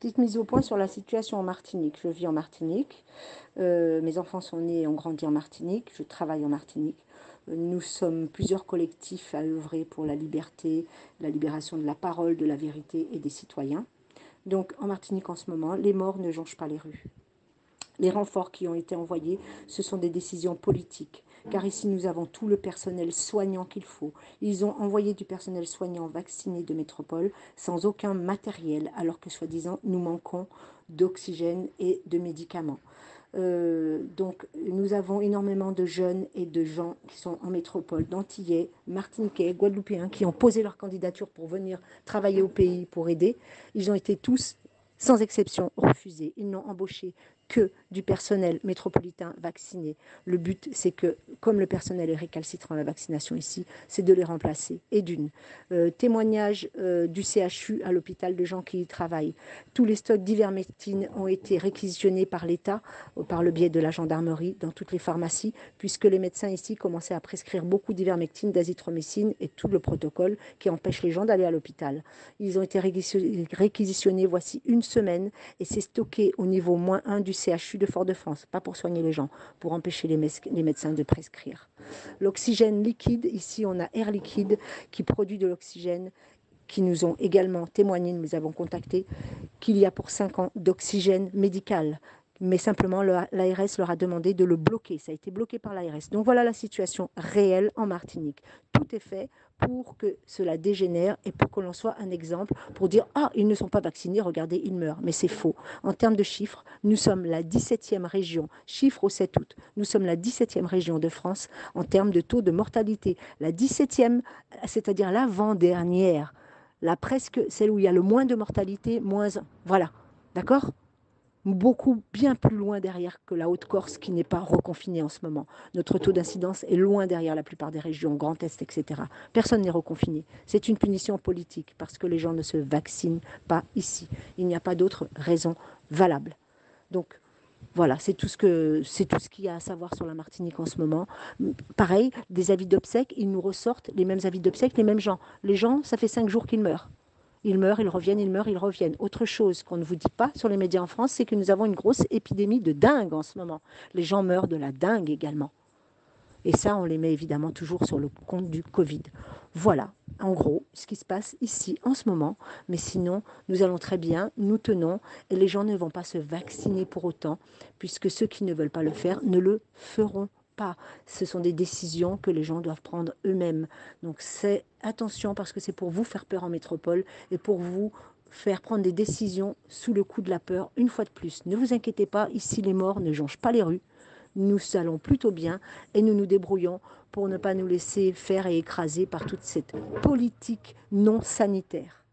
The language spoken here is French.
Petite mise au point sur la situation en Martinique. Je vis en Martinique. Mes enfants sont nés et ont grandi en Martinique. Je travaille en Martinique. Nous sommes plusieurs collectifs à œuvrer pour la liberté, la libération de la parole, de la vérité et des citoyens. Donc en Martinique en ce moment, les morts ne jonchent pas les rues. Les renforts qui ont été envoyés, ce sont des décisions politiques, car ici nous avons tout le personnel soignant qu'il faut. Ils ont envoyé du personnel soignant vacciné de métropole sans aucun matériel, alors que soi-disant nous manquons d'oxygène et de médicaments. Donc nous avons énormément de jeunes et de gens qui sont en métropole, d'Antillais, Martiniquais, Guadeloupéens, qui ont posé leur candidature pour venir travailler au pays, pour aider. Ils ont été tous, sans exception, refusés. Ils n'ont embauché que du personnel métropolitain vacciné. Le but, c'est que, comme le personnel est récalcitrant à la vaccination ici, c'est de les remplacer. Et d'une, témoignage du CHU à l'hôpital de gens qui y travaillent. Tous les stocks d'ivermectine ont été réquisitionnés par l'État, par le biais de la gendarmerie, dans toutes les pharmacies, puisque les médecins ici commençaient à prescrire beaucoup d'ivermectine, d'azithromycine et tout le protocole qui empêche les gens d'aller à l'hôpital. Ils ont été réquisitionnés voici une semaine et c'est stocké au niveau -1 du CHU de Fort-de-France, pas pour soigner les gens, pour empêcher les médecins de prescrire. L'oxygène liquide, ici on a Air Liquide qui produit de l'oxygène, qui nous ont également témoigné, nous les avons contactés, qu'il y a pour 5 ans d'oxygène médical. Mais simplement, l'ARS leur a demandé de le bloquer. Ça a été bloqué par l'ARS. Donc voilà la situation réelle en Martinique. Tout est fait pour que cela dégénère et pour que l'on soit un exemple pour dire « Ah, ils ne sont pas vaccinés, regardez, ils meurent ». Mais c'est faux. En termes de chiffres, nous sommes la 17e région, chiffre au 7 août, nous sommes la 17e région de France en termes de taux de mortalité. La 17e, c'est-à-dire l'avant-dernière. Là, presque celle où il y a le moins de mortalité, moins... Voilà, d'accord ? Beaucoup bien plus loin derrière que la Haute-Corse qui n'est pas reconfinée en ce moment. Notre taux d'incidence est loin derrière la plupart des régions, Grand Est, etc. Personne n'est reconfiné. C'est une punition politique parce que les gens ne se vaccinent pas ici. Il n'y a pas d'autre raison valable. Donc, voilà, c'est tout ce qu'il y a à savoir sur la Martinique en ce moment. Pareil, des avis d'obsèques, ils nous ressortent les mêmes avis d'obsèques, les mêmes gens. Les gens, ça fait 5 jours qu'ils meurent. Ils meurent, ils reviennent, ils meurent, ils reviennent. Autre chose qu'on ne vous dit pas sur les médias en France, c'est que nous avons une grosse épidémie de dingue en ce moment. Les gens meurent de la dingue également. Et ça, on les met évidemment toujours sur le compte du Covid. Voilà, en gros, ce qui se passe ici en ce moment. Mais sinon, nous allons très bien, nous tenons, et les gens ne vont pas se vacciner pour autant, puisque ceux qui ne veulent pas le faire ne le feront pas. Ce sont des décisions que les gens doivent prendre eux-mêmes. Donc c'est attention parce que c'est pour vous faire peur en métropole et pour vous faire prendre des décisions sous le coup de la peur une fois de plus. Ne vous inquiétez pas, ici les morts ne jonchent pas les rues. Nous allons plutôt bien et nous nous débrouillons pour ne pas nous laisser faire et écraser par toute cette politique non sanitaire.